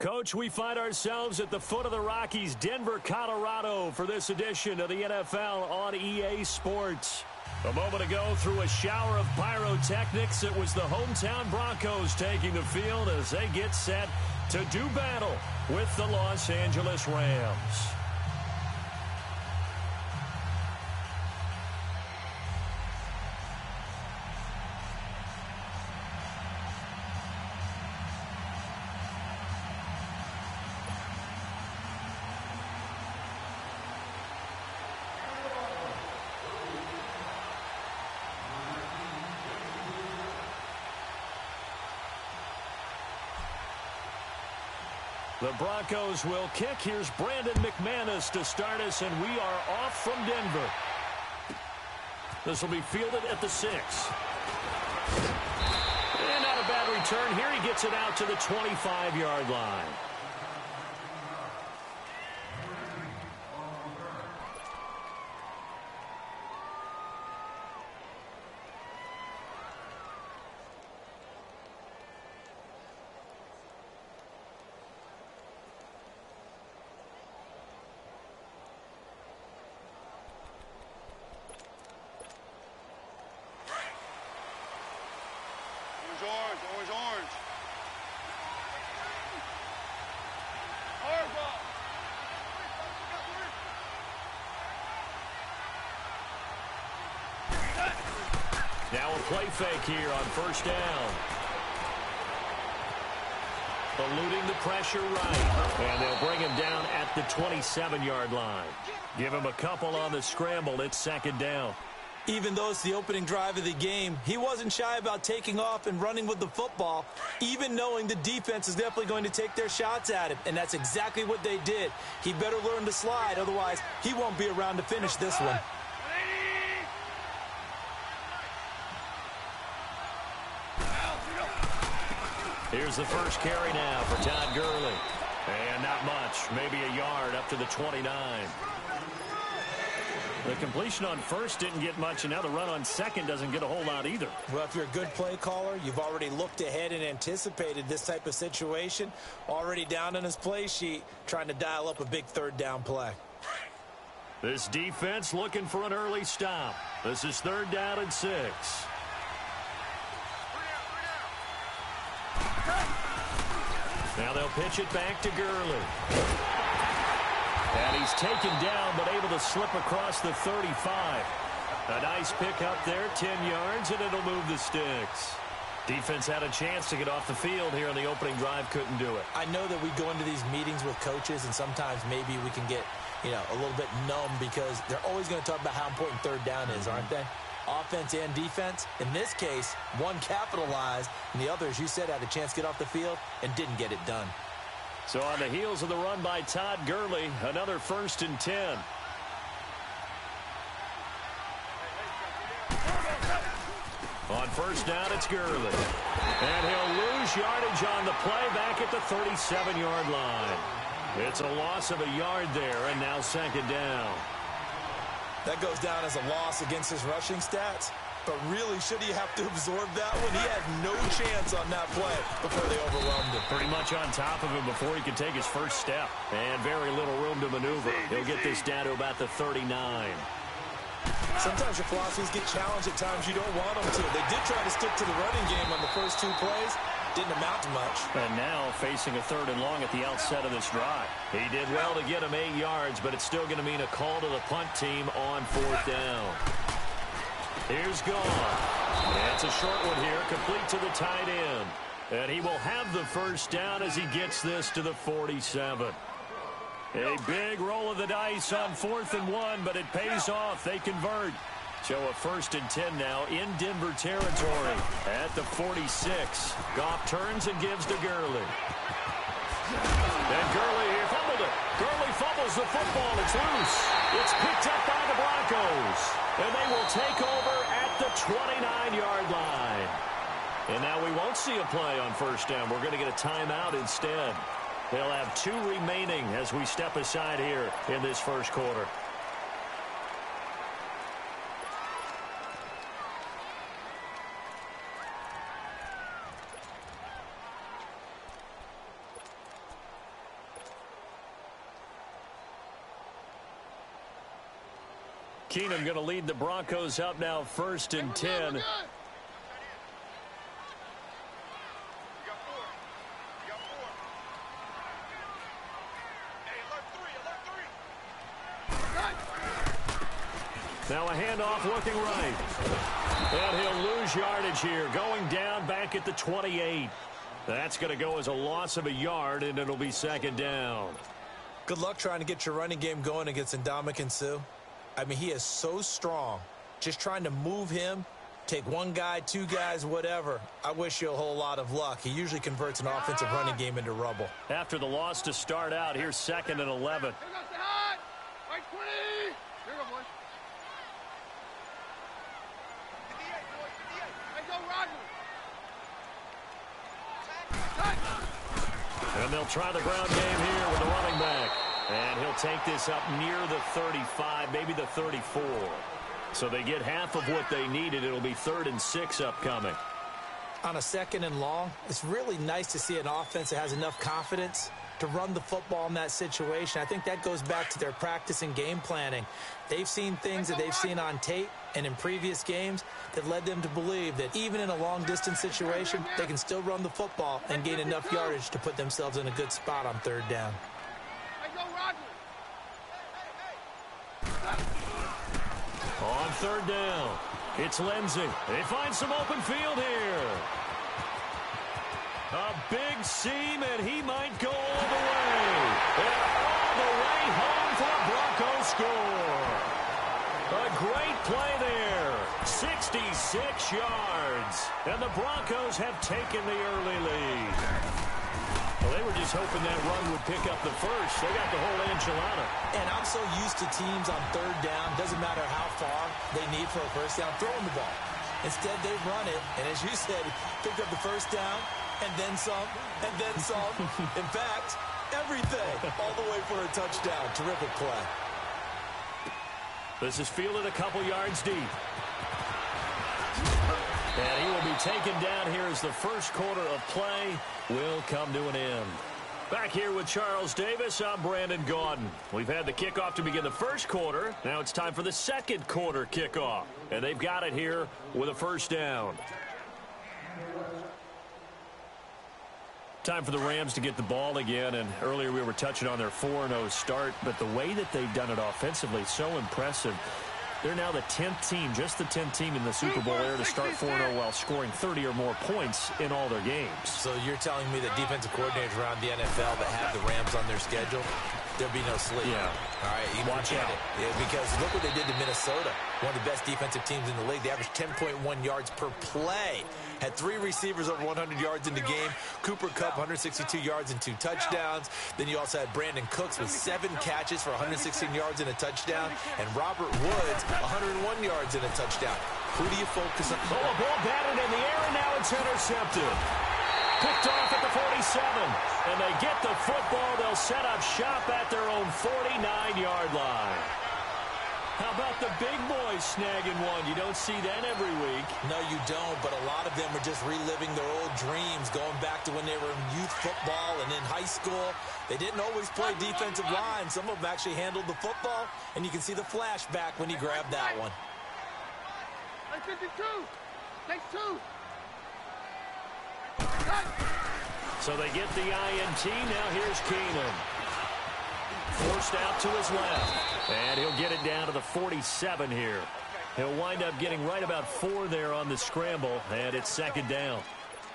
Coach, we find ourselves at the foot of the Rockies, Denver, Colorado, for this edition of the NFL on EA Sports. A moment ago, through a shower of pyrotechnics, it was the hometown Broncos taking the field as they get set to do battle with the Los Angeles Rams. The Broncos will kick. Here's Brandon McManus to start us, and we are off from Denver. This will be fielded at the 6. And not a bad return here. He gets it out to the 25-yard line. Orange. Now a play fake here on first down. Eluding the pressure right. And they'll bring him down at the 27-yard line. Give him a couple on the scramble. It's second down. Even though it's the opening drive of the game, he wasn't shy about taking off and running with the football, even knowing the defense is definitely going to take their shots at him. And that's exactly what they did. He better learn to slide, otherwise he won't be around to finish this one. Here's the first carry now for Todd Gurley. And not much, maybe a yard up to the 29. The completion on first didn't get much, and now the run on second doesn't get a whole lot either. Well, if you're a good play caller, you've already looked ahead and anticipated this type of situation. Already down on his play sheet, trying to dial up a big third down play. This defense looking for an early stop. This is third down and 6. Now they'll pitch it back to Gurley. And he's taken down, but able to slip across the 35. A nice pick up there, 10 yards, and it'll move the sticks. Defense had a chance to get off the field here in the opening drive, couldn't do it. I know that we go into these meetings with coaches, and sometimes maybe we can get, a little bit numb because they're always going to talk about how important third down is, aren't they? Offense and defense. In this case, one capitalized, and the other, as you said, had a chance to get off the field and didn't get it done. So on the heels of the run by Todd Gurley, another 1st and 10. On first down, it's Gurley. And he'll lose yardage on the play back at the 37-yard line. It's a loss of a yard there, and now second down. That goes down as a loss against his rushing stats. But really, should he have to absorb that one? He had no chance on that play before they overwhelmed him. Pretty much on top of him before he could take his first step. And very little room to maneuver. He'll get this down to about the 39. Sometimes your philosophies get challenged at times you don't want them to. They did try to stick to the running game on the first 2 plays. Didn't amount to much. And now facing a 3rd and long at the outset of this drive. He did well to get him 8 yards, but it's still going to mean a call to the punt team on 4th down. Here's gone. That's a short one here, complete to the tight end. And he will have the first down as he gets this to the 47. A big roll of the dice on 4th and 1, but it pays off. They convert. So a 1st and 10 now in Denver territory at the 46. Goff turns and gives to Gurley. And Gurley here fumbled it. Gurley fumbles the football. It's loose. It's picked up by the Broncos. And they will take over at the 29-yard line. And now we won't see a play on first down. We're going to get a timeout instead. They'll have 2 remaining as we step aside here in this first quarter. Keenum going to lead the Broncos up now 1st and 10. Now a handoff looking right. And he'll lose yardage here. Going down back at the 28. That's going to go as a loss of a yard, and it'll be 2nd down. Good luck trying to get your running game going against Ndamukong Suh. I mean, he is so strong. Just trying to move him, take one guy, two guys, whatever. I wish you a whole lot of luck. He usually converts an offensive running game into rubble. After the loss to start out, here's 2nd and 11. And they'll try the ground game here with the running back. And he'll take this up near the 35, maybe the 34. So they get half of what they needed. It'll be 3rd and 6 upcoming. On a 2nd and long, it's really nice to see an offense that has enough confidence to run the football in that situation. I think that goes back to their practice and game planning. They've seen things that they've seen on tape and in previous games that led them to believe that even in a long-distance situation, they can still run the football and gain enough yardage to put themselves in a good spot on 3rd down. On 3rd down, it's Lindsey. They find some open field here. A big seam, and he might go all the way. And all the way home for a Bronco score. A great play there. 66 yards. And the Broncos have taken the early lead. Well, they were just hoping that run would pick up the first. They got the whole enchilada. And I'm so used to teams on 3rd down, doesn't matter how far they need for a first down, throwing the ball. Instead, they run it, and as you said, picked up the first down, and then some, and then some. In fact, everything, all the way for a touchdown. Terrific play. This is fielded a couple yards deep. And he will be taken down here as the first quarter of play will come to an end. Back here with Charles Davis, I'm Brandon Gaudin. We've had the kickoff to begin the first quarter. Now it's time for the second quarter kickoff. And they've got it here with a first down. Time for the Rams to get the ball again, and earlier we were touching on their 4-0 start, but the way that they've done it offensively is so impressive. They're now the 10th team, just the 10th team in the Super Bowl era to start 4-0 while scoring 30 or more points in all their games. So you're telling me that defensive coordinators around the NFL that have the Rams on their schedule, there'll be no sleep. Yeah. All right, you watch out. Yeah, because look what they did to Minnesota, one of the best defensive teams in the league. They averaged 10.1 yards per play. Had 3 receivers over 100 yards in the game. Cooper Kupp, 162 yards and 2 touchdowns. Then you also had Brandon Cooks with 7 catches for 116 yards and a touchdown. And Robert Woods, 101 yards and a touchdown. Who do you focus on? Oh, a ball batted in the air, and now it's intercepted. Picked off at the 47. And they get the football. They'll set up shop at their own 49-yard line. How about the big boys snagging one? You don't see that every week. No, you don't, but a lot of them are just reliving their old dreams, going back to when they were in youth football and in high school. They didn't always play defensive line. Some of them actually handled the football, and you can see the flashback when he grabbed that one. 52. Takes 2. So they get the INT. Now here's Keenum. Forced out to his left. And he'll get it down to the 47 here. He'll wind up getting right about 4 there on the scramble, and it's 2nd down.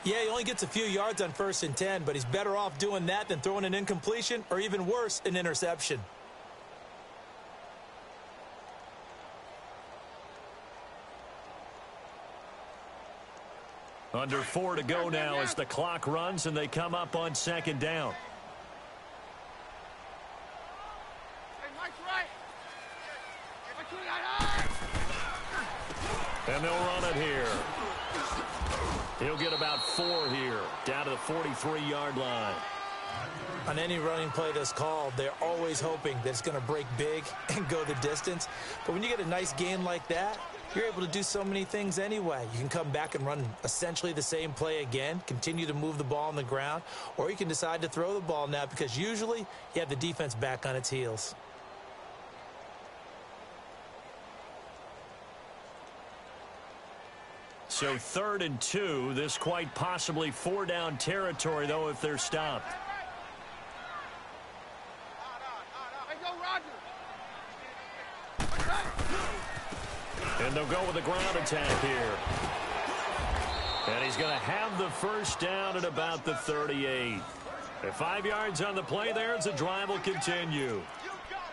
Yeah, he only gets a few yards on 1st and 10, but he's better off doing that than throwing an incompletion or even worse, an interception. Under 4 to go now as the clock runs, and they come up on 2nd down. And they'll run it here. He'll get about 4 here, down to the 43-yard line. On any running play that's called, they're always hoping that it's going to break big and go the distance. But when you get a nice gain like that, you're able to do so many things anyway. You can come back and run essentially the same play again, continue to move the ball on the ground, or you can decide to throw the ball now because usually you have the defense back on its heels. So 3rd and 2. This quite possibly 4-down territory, though, if they're stopped. Hey, go, Roger. And they'll go with a ground attack here. And he's going to have the first down at about the 38. At 5 yards on the play there as the drive will continue.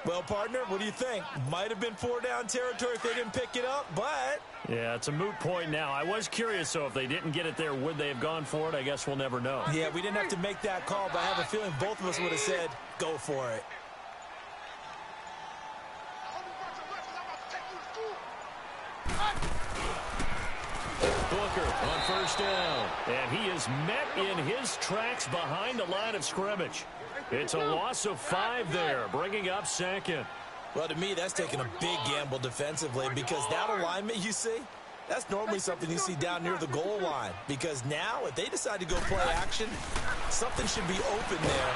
Well, partner, what do you think? Might have been 4-down territory if they didn't pick it up, but... Yeah, it's a moot point now. I was curious, so if they didn't get it there, would they have gone for it? I guess we'll never know. Yeah, we didn't have to make that call, but I have a feeling both of us would have said, go for it. Booker on first down. And he is met in his tracks behind the line of scrimmage. It's a loss of 5 there, bringing up 2nd. Well, to me, that's taking a big gamble defensively because that alignment you see, that's normally something you see down near the goal line. Because now, if they decide to go play action, something should be open there.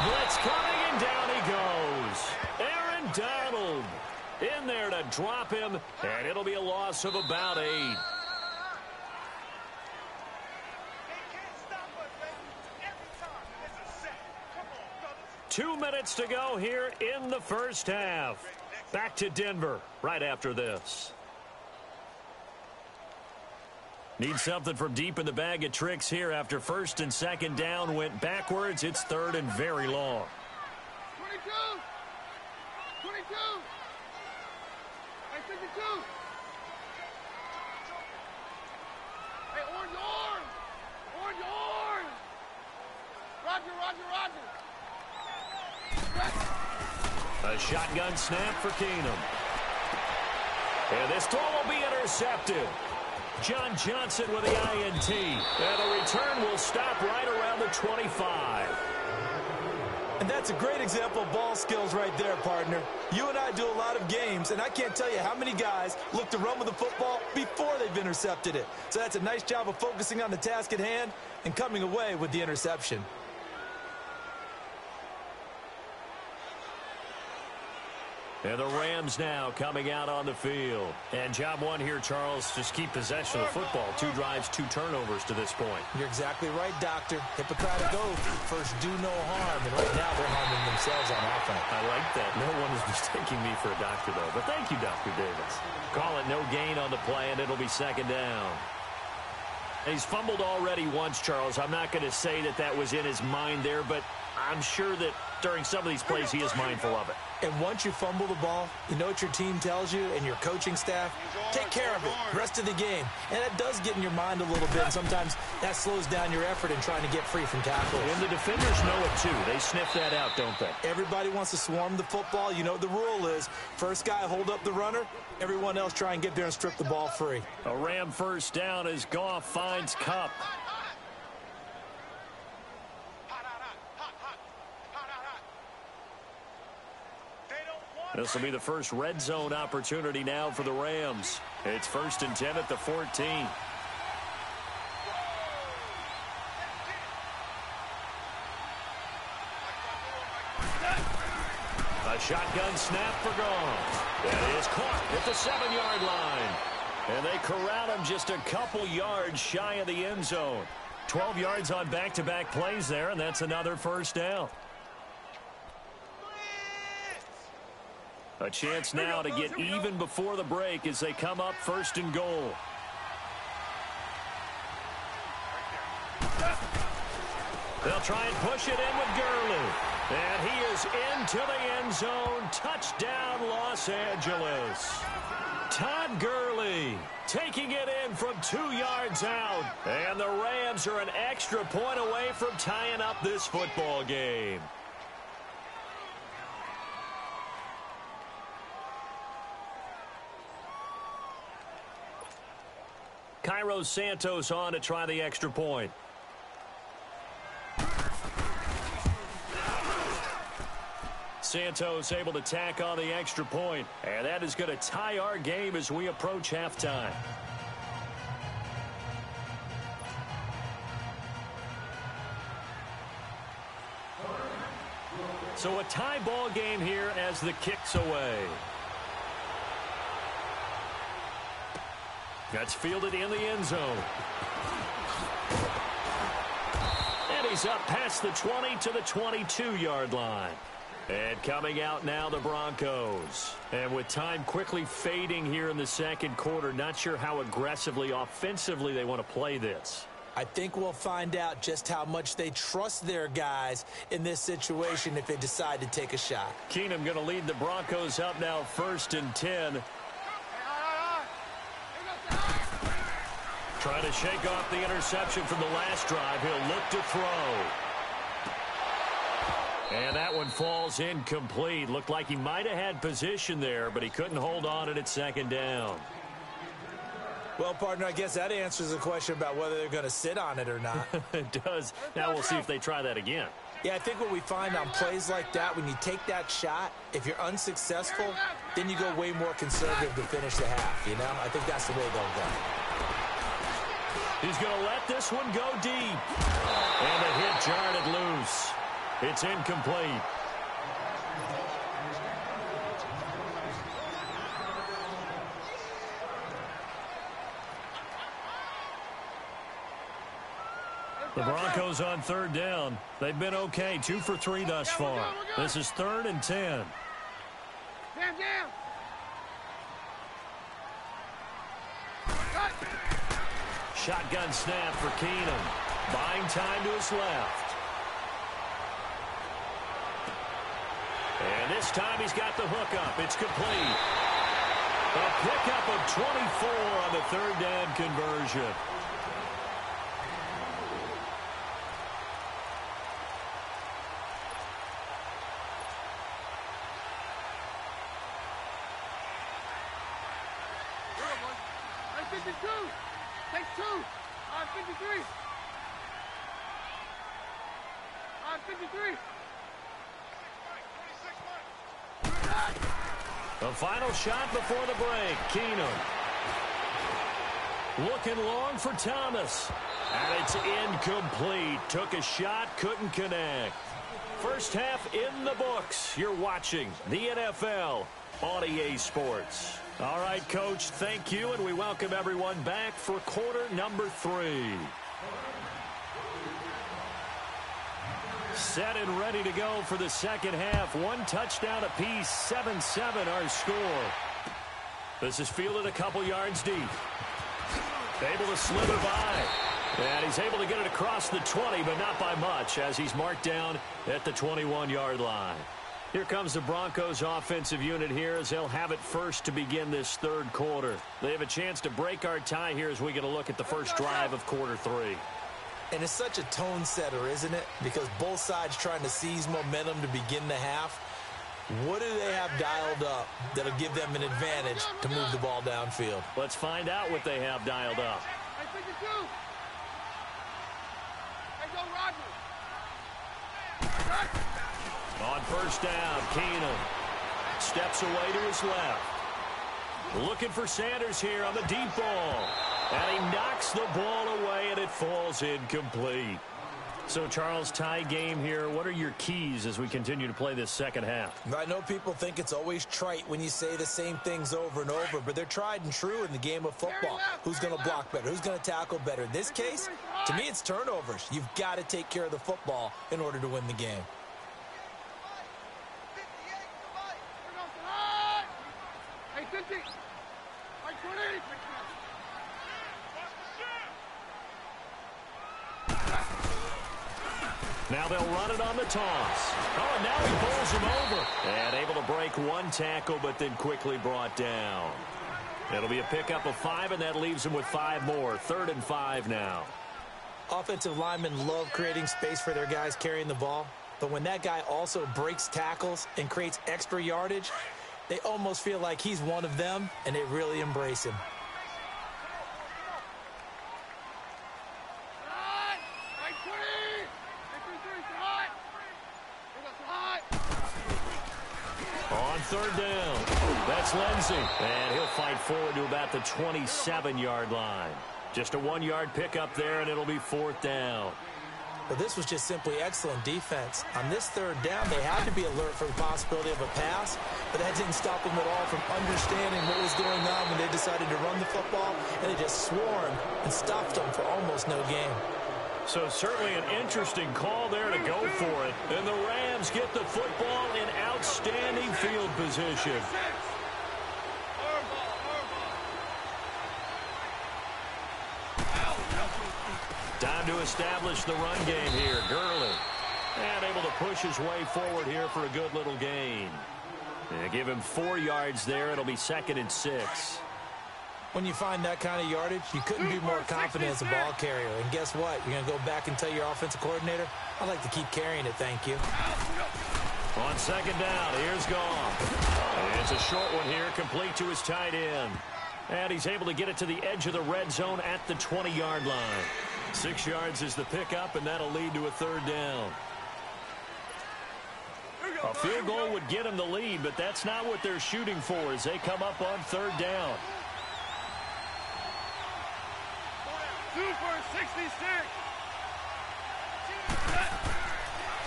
Blitz coming, and down he goes. Aaron Donald in there to drop him, and it'll be a loss of about 8. 2 minutes to go here in the first half. Back to Denver right after this. Need something from deep in the bag of tricks here after 1st and 2nd down went backwards. It's 3rd and very long. 22. 22. Hey, 52. Hey, orange arm. Orange arm. Roger, Roger, Roger. A shotgun snap for Keenum. And this throw will be intercepted. John Johnson with the INT. And the return will stop right around the 25. And that's a great example of ball skills right there, partner. You and I do a lot of games, and I can't tell you how many guys look to run with the football before they've intercepted it. So that's a nice job of focusing on the task at hand and coming away with the interception. And the Rams now coming out on the field. And job one here, Charles, just keep possession of the football. 2 drives, 2 turnovers to this point. You're exactly right, Doctor. Hippocratic oath. First, do no harm. And right now, they're harming themselves on offense. I like that. No one is mistaking me for a doctor, though. But thank you, Dr. Davis. Call it no gain on the play, and it'll be 2nd down. He's fumbled already once, Charles. I'm not going to say that that was in his mind there, but I'm sure that during some of these plays he is mindful of it. And once you fumble the ball, you know what your team tells you and your coaching staff? Take care of it. Rest of the game. And that does get in your mind a little bit. And sometimes that slows down your effort in trying to get free from tackles. And the defenders know it, too. They sniff that out, don't they? Everybody wants to swarm the football. You know what the rule is. First guy hold up the runner. Everyone else try and get there and strip the ball free. A Ram first down as Goff finds Kupp. This will be the first red zone opportunity now for the Rams. It's 1st and 10 at the 14. A shotgun snap for Goff. That is caught at the 7-yard line. And they corral him just a couple yards shy of the end zone. 12 yards on back-to-back plays there, and that's another first down. A chance now to get even before the break as they come up 1st and goal. They'll try and push it in with Gurley. And he is into the end zone. Touchdown, Los Angeles. Todd Gurley taking it in from 2 yards out. And the Rams are an extra point away from tying up this football game. Cairo Santos on to try the extra point. Santos able to tack on the extra point. And that is going to tie our game as we approach halftime. So a tie ball game here as the kick's away. That's fielded in the end zone. And he's up past the 20 to the 22-yard line. And coming out now, the Broncos. And with time quickly fading here in the second quarter, not sure how aggressively, offensively they want to play this. I think we'll find out just how much they trust their guys in this situation if they decide to take a shot. Keenum going to lead the Broncos up now 1st and 10. Trying to shake off the interception from the last drive. He'll look to throw. And that one falls incomplete. Looked like he might have had position there, but he couldn't hold on at 2nd down. Well, partner, I guess that answers the question about whether they're going to sit on it or not. It does. Now we'll see if they try that again. Yeah, I think what we find on plays like that, when you take that shot, if you're unsuccessful, then you go way more conservative to finish the half, you know? I think that's the way they'll go. He's going to let this one go deep. And the hit jarred it loose. It's incomplete. The Broncos on 3rd down. They've been okay, 2 for 3 thus far. This is 3rd and 10. Jam. Shotgun snap for Keenum. Buying time to his left. And this time he's got the hook up. It's complete. A pickup of 24 on the 3rd down conversion. Take 2. 53. 53. The final shot before the break. Keenum. Looking long for Thomas. And it's incomplete. Took a shot, couldn't connect. First half in the books. You're watching the NFL on EA Sports. All right, Coach, thank you, and we welcome everyone back for quarter number 3. Set and ready to go for the second half. 1 touchdown apiece, 7-7 our score. This is fielded a couple yards deep. Able to slither by. And he's able to get it across the 20, but not by much, as he's marked down at the 21-yard line. Here comes the Broncos offensive unit here as they'll have it first to begin this 3rd quarter. They have a chance to break our tie here as we get a look at the first drive of quarter 3. And it's such a tone setter, isn't it? Because both sides trying to seize momentum to begin the half. What do they have dialed up that'll give them an advantage to move the ball downfield? Let's find out what they have dialed up. Hey, 52. Hey, go Roger. On 1st down, Keenum steps away to his left. Looking for Sanders here on the deep ball. And he knocks the ball away, and it falls incomplete. So, Charles, tie game here. What are your keys as we continue to play this second half? I know people think it's always trite when you say the same things over and over, but they're tried and true in the game of football. Who's going to block better? Who's going to tackle better? In this case, to me, it's turnovers. You've got to take care of the football in order to win the game. Hey, 50. Hey, 20. Now they'll run it on the toss. Oh, and now he pulls him over. And able to break 1 tackle, but then quickly brought down. It'll be a pickup of 5, and that leaves him with 5 more. 3rd and 5 now. Offensive linemen love creating space for their guys carrying the ball. But when that guy also breaks tackles and creates extra yardage, they almost feel like he's one of them, and they really embrace him. On 3rd down, that's Lindsey. And he'll fight forward to about the 27-yard line. Just a 1-yard pickup there, and it'll be 4th down. But this was just simply excellent defense. On this third down, they had to be alert for the possibility of a pass, but that didn't stop them at all from understanding what was going on when they decided to run the football, and they just swarmed and stuffed them for almost no gain. So certainly an interesting call there to go for it. And the Rams get the football in outstanding field position. Time to establish the run game here. Gurley. And able to push his way forward here for a good little gain. And give him 4 yards there. It'll be 2nd and 6. When you find that kind of yardage, you couldn't be more confident as a ball carrier. And guess what? You're going to go back and tell your offensive coordinator, I'd like to keep carrying it, thank you. On 2nd down, here's Goff. It's a short one here, complete to his tight end. And he's able to get it to the edge of the red zone at the 20-yard line. 6 yards is the pickup, and that'll lead to a 3rd down. A field goal would get him the lead, but that's not what they're shooting for as they come up on 3rd down. 2 for 66.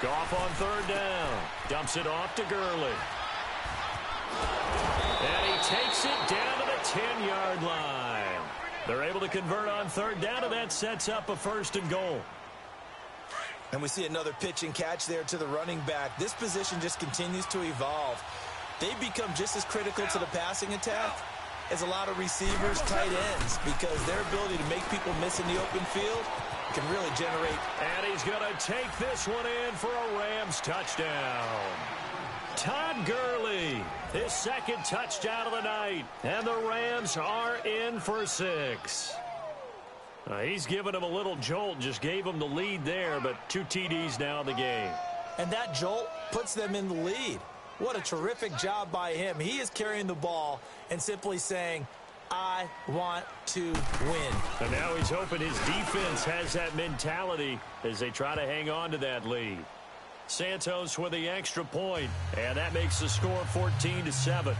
Goff on 3rd down. Dumps it off to Gurley. And he takes it down to the 10-yard line. They're able to convert on 3rd down, and that sets up a 1st and goal. And we see another pitch and catch there to the running back. This position just continues to evolve. They become just as critical to the passing attack as a lot of receivers, tight ends, because their ability to make people miss in the open field can really generate. And he's going to take this one in for a Rams touchdown. Todd Gurley, his 2nd touchdown of the night. And the Rams are in for 6. He's given him a little jolt, just gave him the lead there, but 2 TDs now in the game. And that jolt puts them in the lead. What a terrific job by him. He is carrying the ball and simply saying, I want to win. And now he's hoping his defense has that mentality as they try to hang on to that lead. Santos with the extra point, and that makes the score 14-7.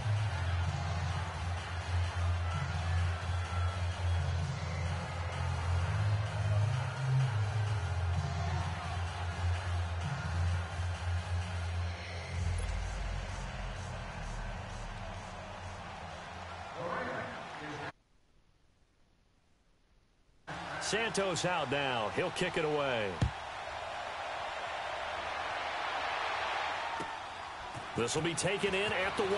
Santos out now. He'll kick it away. This will be taken in at the 1.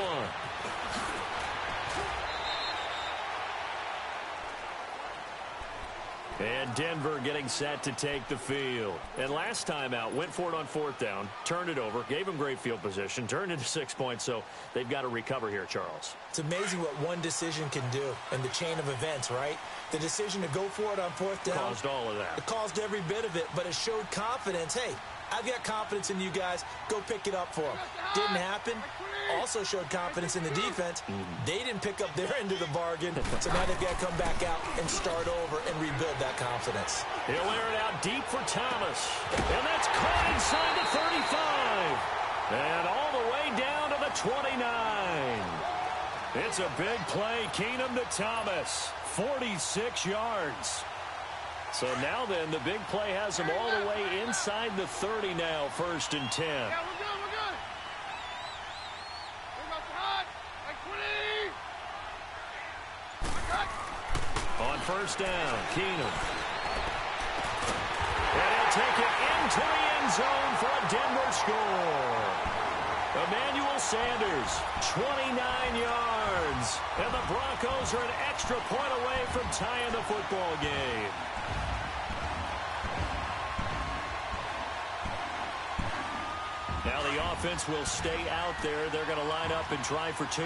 And Denver getting set to take the field. And last time out, went for it on 4th down, turned it over, gave them great field position, turned it to 6 points, so they've got to recover here, Charles. It's amazing what one decision can do in the chain of events, right? The decision to go for it on 4th down. Caused all of that. It caused every bit of it, but it showed confidence. Hey, I've got confidence in you guys. Go pick it up for them. Didn't happen. Also showed confidence in the defense. They didn't pick up their end of the bargain, so now they've got to come back out and start over and rebuild that confidence. He'll air it out deep for Thomas. And that's caught inside the 35. And all the way down to the 29. It's a big play. Keenum to Thomas. 46 yards. So now then, the big play has him all the way inside the 30 now, 1st and 10. Yeah, we're good, we're good. We're about to hot. Like 20. On 1st down, Keenum. And he'll take it into the end zone for a Denver score. Emmanuel Sanders, 29 yards. And the Broncos are an extra point away from tying the football game. Now the offense will stay out there. They're going to line up and try for 2.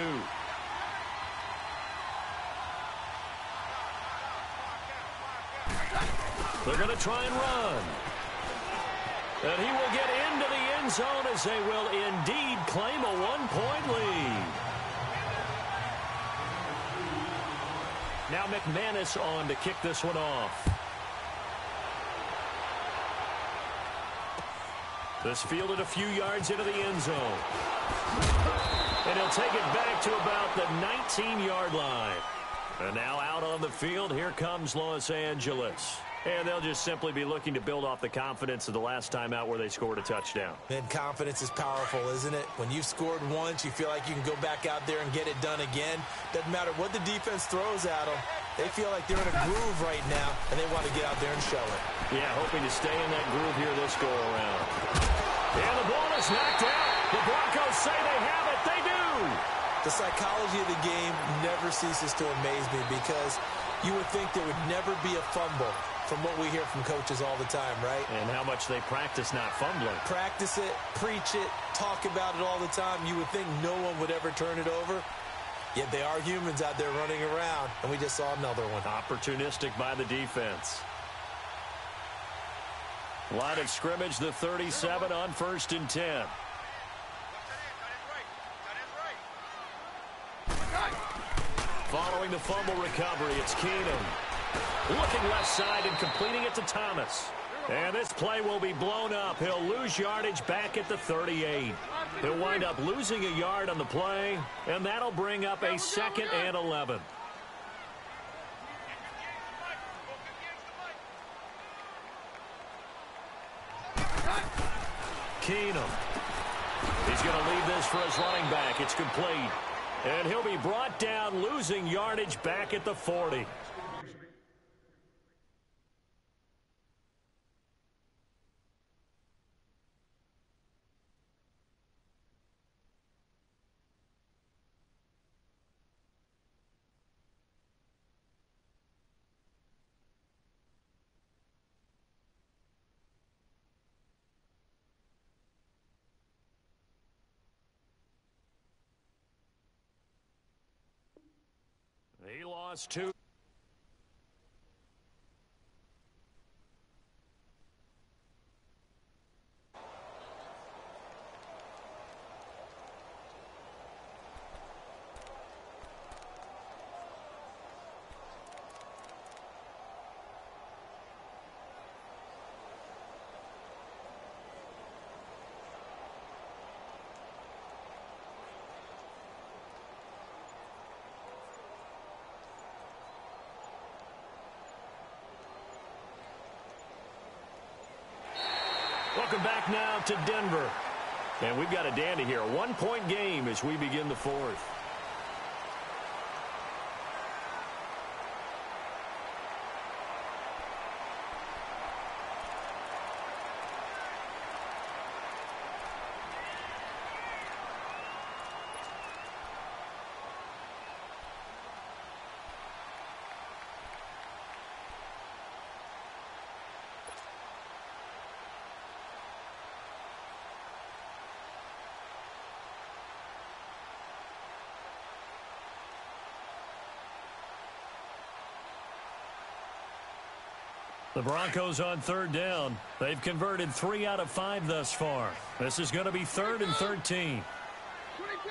They're going to try and run. And he will get into the end zone as they will indeed claim a 1-point lead. Now McManus on to kick this one off. This fielded a few yards into the end zone. And he'll take it back to about the 19-yard line. And now out on the field, here comes Los Angeles. And they'll just simply be looking to build off the confidence of the last time out where they scored a touchdown. And confidence is powerful, isn't it? When you've scored once, you feel like you can go back out there and get it done again. Doesn't matter what the defense throws at them. They feel like they're in a groove right now, and they want to get out there and show it. Yeah, hoping to stay in that groove here this go-around. And the ball is knocked out. The Broncos say they have it. They do. The psychology of the game never ceases to amaze me because you would think there would never be a fumble from what we hear from coaches all the time, right? And how much they practice not fumbling. Practice it, preach it, talk about it all the time. You would think no one would ever turn it over. Yet they are humans out there running around, and we just saw another one. Opportunistic by the defense. Line of scrimmage, the 37 on 1st and 10. Following the fumble recovery, it's Keenum. Looking left side and completing it to Thomas. And this play will be blown up. He'll lose yardage back at the 38. He'll wind up losing a yard on the play, and that'll bring up a 2nd and 11. Keenum. He's going to leave this for his running back. It's complete. And he'll be brought down, losing yardage back at the 40. He lost 2. Welcome back now to Denver. And we've got a dandy here. A 1-point game as we begin the 4th. The Broncos on 3rd down. They've converted 3 out of 5 thus far. This is going to be 3rd and 13. 22.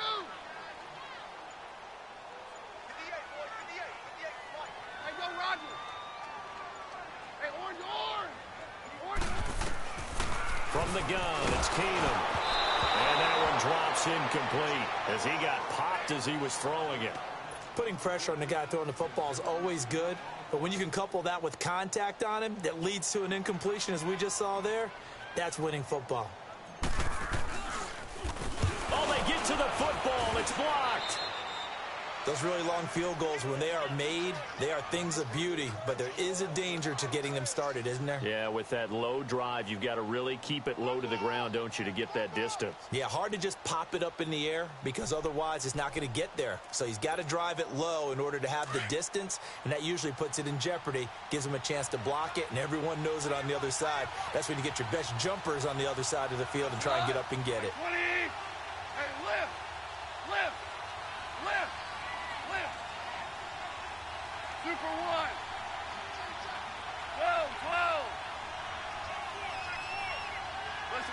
Hey, go Roger. Hey, orange. From the gun, it's Keenum. And that one drops incomplete as he got popped as he was throwing it. Putting pressure on the guy throwing the football is always good, but when you can couple that with contact on him that leads to an incompletion, as we just saw there, that's winning football. Oh, they get to the football. It's blocked. Those really long field goals, when they are made, they are things of beauty, but there is a danger to getting them started, isn't there? Yeah, with that low drive, you've got to really keep it low to the ground, don't you, to get that distance. Yeah, hard to just pop it up in the air because otherwise it's not going to get there. So he's got to drive it low in order to have the distance, and that usually puts it in jeopardy, gives him a chance to block it, and everyone knows it on the other side. That's when you get your best jumpers on the other side of the field and try and get up and get it. 20. Hey, lift. Super 1. 12. Listen.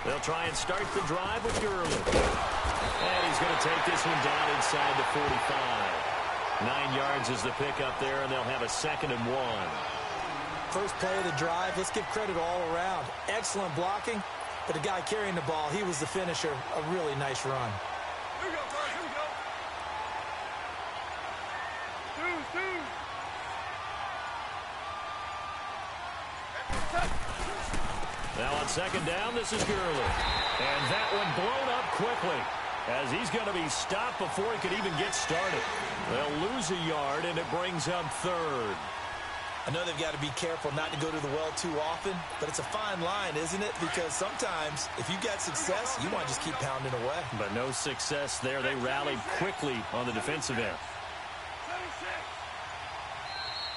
They'll try and start the drive with Gurley. And he's going to take this one down inside the 45. 9 yards is the pickup there, and they'll have a 2nd and 1. First play of the drive, let's give credit all around. Excellent blocking, but the guy carrying the ball, he was the finisher. A really nice run. Here we go, Carl. Here we go. 2. Now on second down, this is Gurley. And that one blown up quickly as he's going to be stopped before he could even get started. They'll lose a yard, and it brings up third. I know they've got to be careful not to go to the well too often, but it's a fine line, isn't it? Because sometimes if you got success, you want to just keep pounding away. But no success there. They rallied quickly on the defensive end.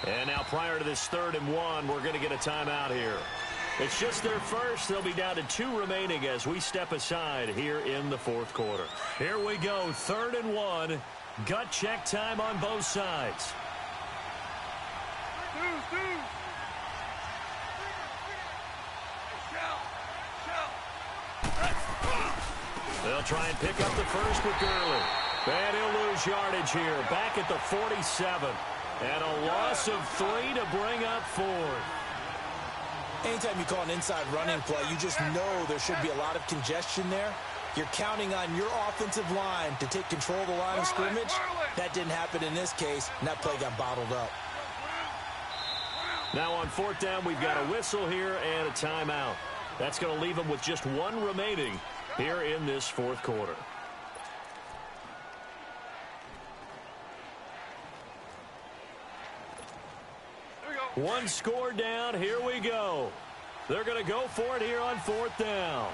And now prior to this 3rd and 1, we're going to get a timeout here. It's just their first. They'll be down to 2 remaining as we step aside here in the 4th quarter. Here we go, 3rd and 1. Gut check time on both sides. They'll try and pick up the first with Gurley. And he'll lose yardage here. Back at the 47. And a loss of 3 to bring up 4. Anytime you call an inside running play, you just know there should be a lot of congestion there. You're counting on your offensive line to take control of the line of scrimmage. That didn't happen in this case, and that play got bottled up. Now on 4th down, we've got a whistle here and a timeout. That's going to leave them with just 1 remaining here in this 4th quarter. One score down. Here we go. They're going to go for it here on 4th down.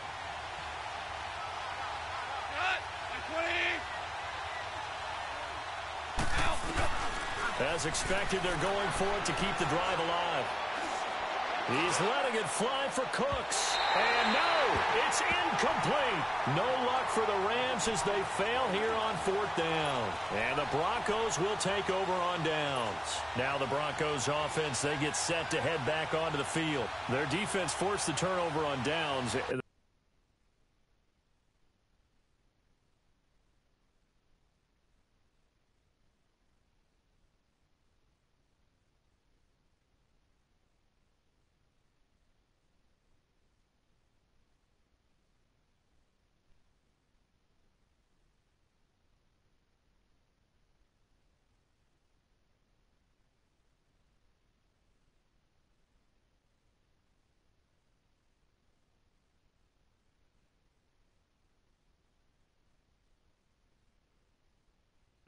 As expected, they're going for it to keep the drive alive. He's letting it fly for Cooks. And no, it's incomplete. No luck for the Rams as they fail here on 4th down. And the Broncos will take over on downs. Now the Broncos offense, they get set to head back onto the field. Their defense forced the turnover on downs.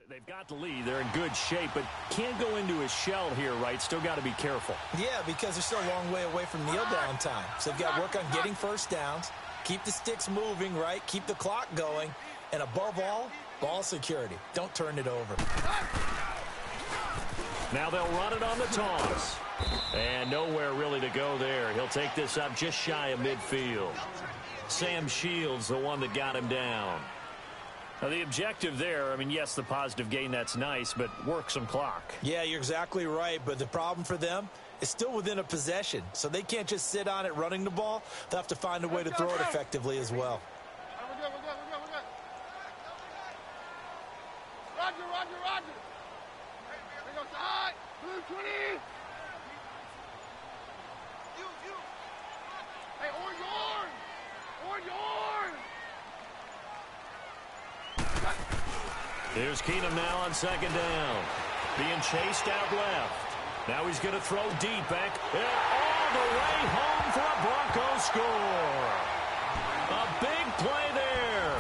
They've got the lead. They're in good shape, but can't go into a shell here, right? Still got to be careful. Yeah, because they're still a long way away from kneel down time. So they've got to work on getting first downs, keep the sticks moving, right? Keep the clock going, and above all, ball security. Don't turn it over. Now they'll run it on the toss. And nowhere really to go there. He'll take this up just shy of midfield. Sam Shields, the one that got him down. Now, the objective there, I mean, yes, the positive gain, that's nice, but work some clock. Yeah, you're exactly right, but the problem for them is still within a possession, so they can't just sit on it running the ball. They'll have to find a way to throw it effectively as well. We're good. Roger. They go side. Blue 20. Hey, orange. Here's Keenum now on second down. Being chased out left. Now he's going to throw deep back. And all the way home for a Broncos score. A big play there.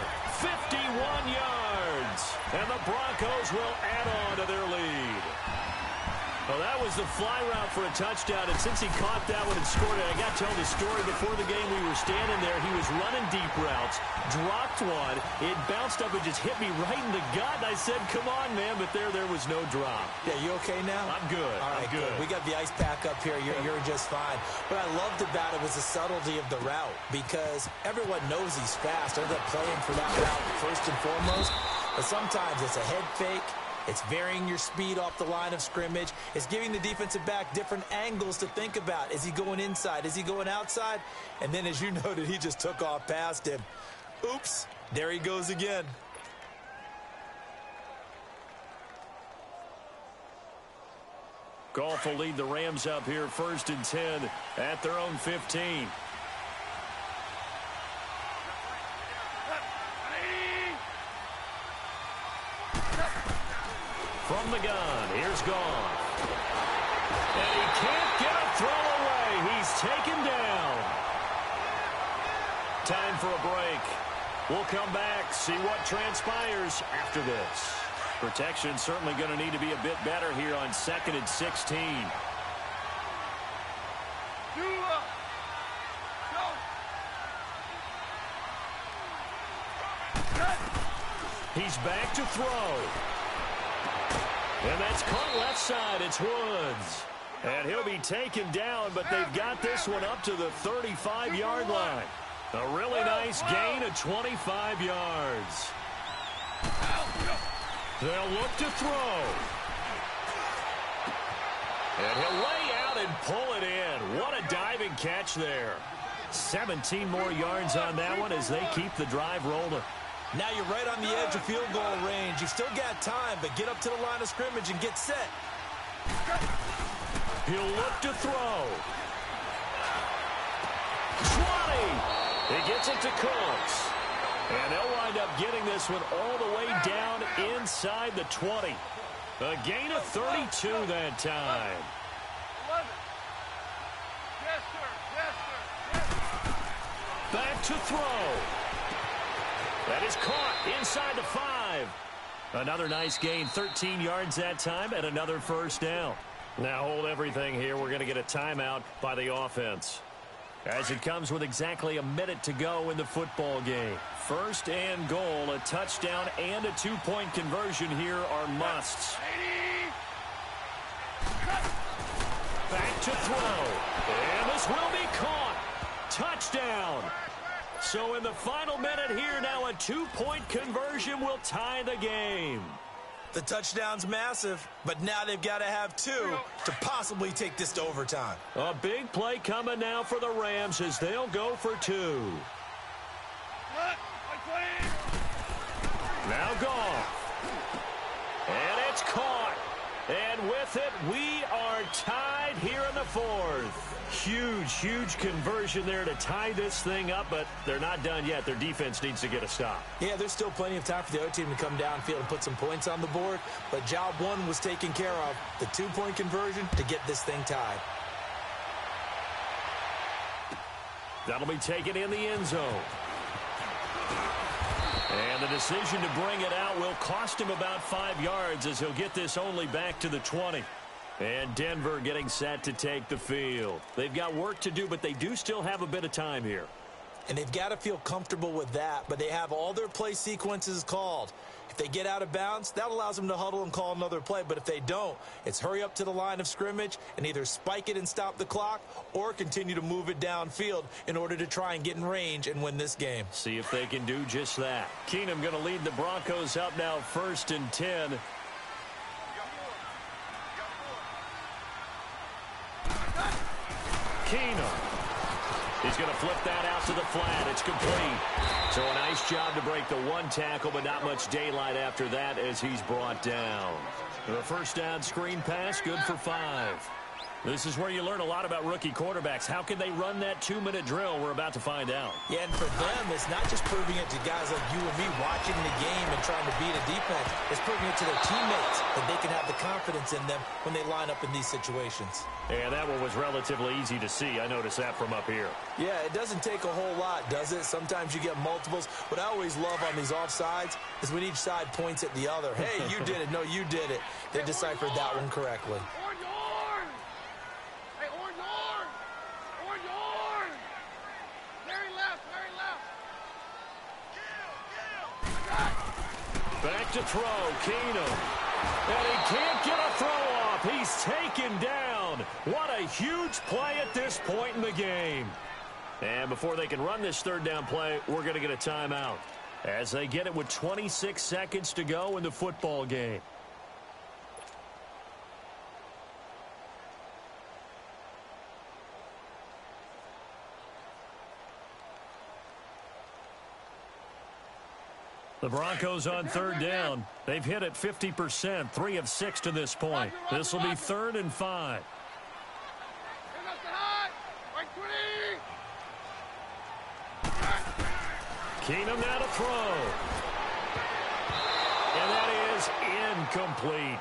51 yards. And the Broncos will add on to their lead. Well, that was the fly route for a touchdown, and since he caught that one and scored it, I got to tell the story. Before the game, we were standing there. He was running deep routes, dropped one. It bounced up and just hit me right in the gut, and I said, come on, man, but there was no drop. Yeah, you okay now? I'm good. All right, I'm good. We got the ice pack up here. You're just fine. What I loved about it was the subtlety of the route, because everyone knows he's fast. They're playing for that route first and foremost, but sometimes it's a head fake. It's varying your speed off the line of scrimmage. It's giving the defensive back different angles to think about. Is he going inside? Is he going outside? And then, as you noted, he just took off past him. Oops, there he goes again. Goff will lead the Rams up here 1st and 10 at their own 15. From the gun, here's Goff. And he can't get a throw away. He's taken down. Time for a break. We'll come back, see what transpires after this. Protection certainly going to need to be a bit better here on 2nd and 16. He's back to throw. And that's caught left side. It's Woods. And he'll be taken down, but they've got this one up to the 35-yard line. A really nice gain of 25 yards. They'll look to throw. And he'll lay out and pull it in. What a diving catch there. 17 more yards on that one as they keep the drive rolling. Now you're right on the edge of field goal range. You've still got time, but get up to the line of scrimmage and get set. He'll look to throw. 20. He gets it to Cooks. And they'll wind up getting this one all the way down inside the 20. A gain of 32 that time. Back to throw. That is caught inside the 5. Another nice gain, 13 yards that time, and another first down. Now hold everything here. We're going to get a timeout by the offense, as it comes with exactly a minute to go in the football game. 1st and goal, a touchdown and a 2-point conversion here are musts. Back to throw. And this will be caught. Touchdown. So in the final minute here, now a 2-point conversion will tie the game. The touchdown's massive, but now they've got to have 2 to possibly take this to overtime. A big play coming now for the Rams as they'll go for 2. Now Goff. And it's caught. And with it, we are tied here in the 4th. Huge conversion there to tie this thing up, but they're not done yet. Their defense needs to get a stop. Yeah, there's still plenty of time for the other team to come downfield and put some points on the board, but job 1 was taken care of. The 2-point conversion to get this thing tied. That'll be taken in the end zone. And the decision to bring it out will cost him about 5 yards as he'll get this only back to the 20. And Denver getting set to take the field. They've got work to do, but they do still have a bit of time here. And they've got to feel comfortable with that, but they have all their play sequences called. If they get out of bounds, that allows them to huddle and call another play. But if they don't, it's hurry up to the line of scrimmage and either spike it and stop the clock or continue to move it downfield in order to try and get in range and win this game. See if they can do just that. Keenum going to lead the Broncos up now 1st and 10. Keenum. He's going to flip that out to the flat. It's complete. So a nice job to break the 1 tackle, but not much daylight after that as he's brought down. The first down screen pass, good for 5. This is where you learn a lot about rookie quarterbacks. How can they run that 2-minute drill? We're about to find out. Yeah, and for them, it's not just proving it to guys like you and me watching the game and trying to beat a defense. It's proving it to their teammates that they can have the confidence in them when they line up in these situations. And that one was relatively easy to see. I noticed that from up here. Yeah, it doesn't take a whole lot, does it? Sometimes you get multiples. What I always love on these offsides is when each side points at the other. Hey, you did it. No, you did it. They deciphered that one correctly. Back to throw, Keenum. And he can't get a throw off. He's taken down. What a huge play at this point in the game. And before they can run this 3rd down play, we're going to get a timeout as they get it with 26 seconds to go in the football game. The Broncos on 3rd down. They've hit it 50%, 3 of 6 to this point. This will be 3rd and 5. Keenum now to throw. And that is incomplete.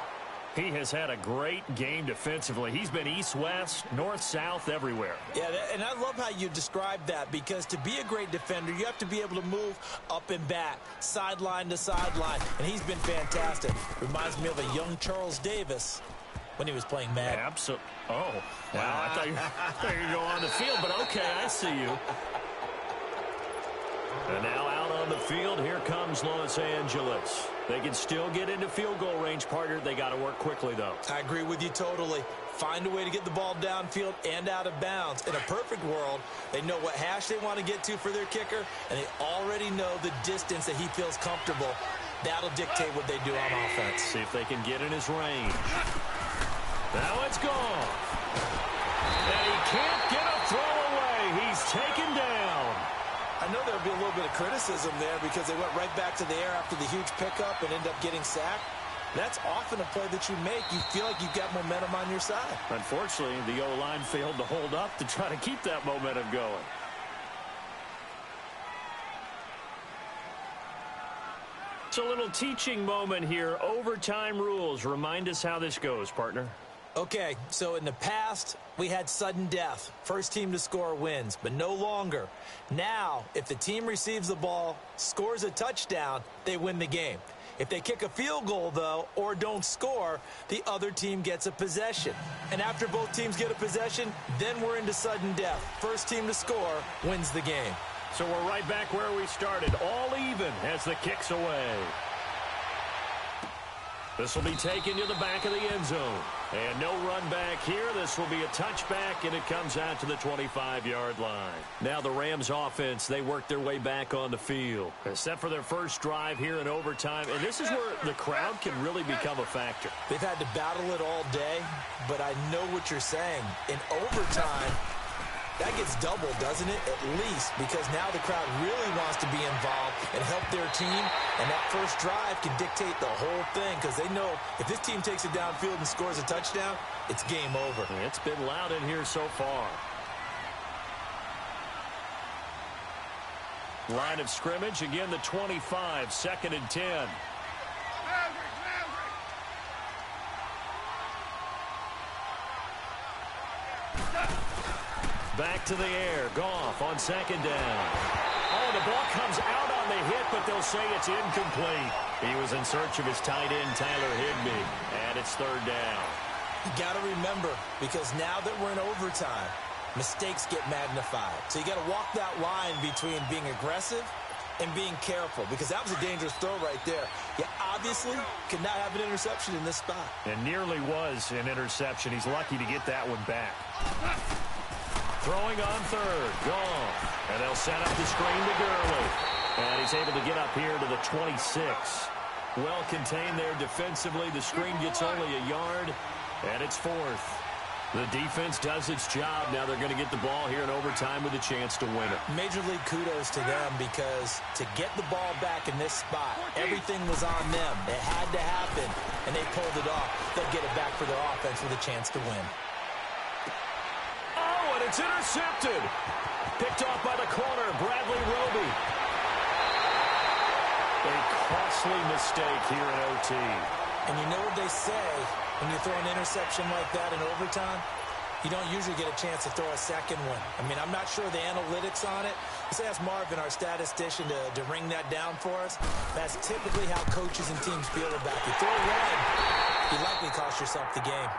He has had a great game defensively. He's been east-west, north-south, everywhere. Yeah, and I love how you described that, because to be a great defender, you have to be able to move up and back, sideline to sideline, and he's been fantastic. Reminds me of a young Charles Davis when he was playing Madden. Absolutely. Oh, wow. I thought you were going to go on the field, but okay, I see you. And now out on the field, here comes Los Angeles. They can still get into field goal range, partner. They got to work quickly, though. I agree with you totally. Find a way to get the ball downfield and out of bounds. In a perfect world, they know what hash they want to get to for their kicker, and they already know the distance that he feels comfortable. That'll dictate what they do on offense. See if they can get in his range. Now it's gone. And he can't get a throw away. He's taken down. I know there'll be a little bit of criticism there because they went right back to the air after the huge pickup and ended up getting sacked. That's often a play that you make. You feel like you've got momentum on your side. Unfortunately, the O-line failed to hold up to try to keep that momentum going. It's a little teaching moment here. Overtime rules. Remind us how this goes, partner. Okay, so in the past, we had sudden death. First team to score wins, but no longer. Now, if the team receives the ball, scores a touchdown, they win the game. If they kick a field goal, though, or don't score, the other team gets a possession. And after both teams get a possession, then we're into sudden death. First team to score wins the game. So we're right back where we started, all even as the kick's away. This will be taken to the back of the end zone. And no run back here. This will be a touchback, and it comes out to the 25-yard line. Now the Rams offense, they work their way back on the field. Set for their first drive here in overtime. And this is where the crowd can really become a factor. They've had to battle it all day, but I know what you're saying. In overtime, that gets doubled, doesn't it? At least, because now the crowd really wants to be involved and help their team, and that first drive can dictate the whole thing because they know if this team takes it downfield and scores a touchdown, it's game over. It's been loud in here so far. Line of scrimmage, again the 25, 2nd and 10. Back to the air. Goff on 2nd down. Oh, the ball comes out on the hit, but they'll say it's incomplete. He was in search of his tight end, Tyler Higbee, and it's 3rd down. You got to remember, because now that we're in overtime, mistakes get magnified. So you got to walk that line between being aggressive and being careful, because that was a dangerous throw right there. You obviously could not have an interception in this spot. And nearly was an interception. He's lucky to get that one back. Throwing on 3rd, Goff. And they'll set up the screen to Gurley. And he's able to get up here to the 26. Well contained there defensively. The screen gets only a yard, and it's 4th. The defense does its job. Now they're going to get the ball here in overtime with a chance to win it. Major league kudos to them, because to get the ball back in this spot, everything was on them. It had to happen, and they pulled it off. They'll get it back for their offense with a chance to win. It's intercepted. Picked off by the corner, Bradley Roby. A costly mistake here in OT. And you know what they say when you throw an interception like that in overtime? You don't usually get a chance to throw a second one. I mean, I'm not sure the analytics on it. Let's ask Marvin, our statistician, to ring that down for us. That's typically how coaches and teams feel about it. You throw one, you likely cost yourself the game.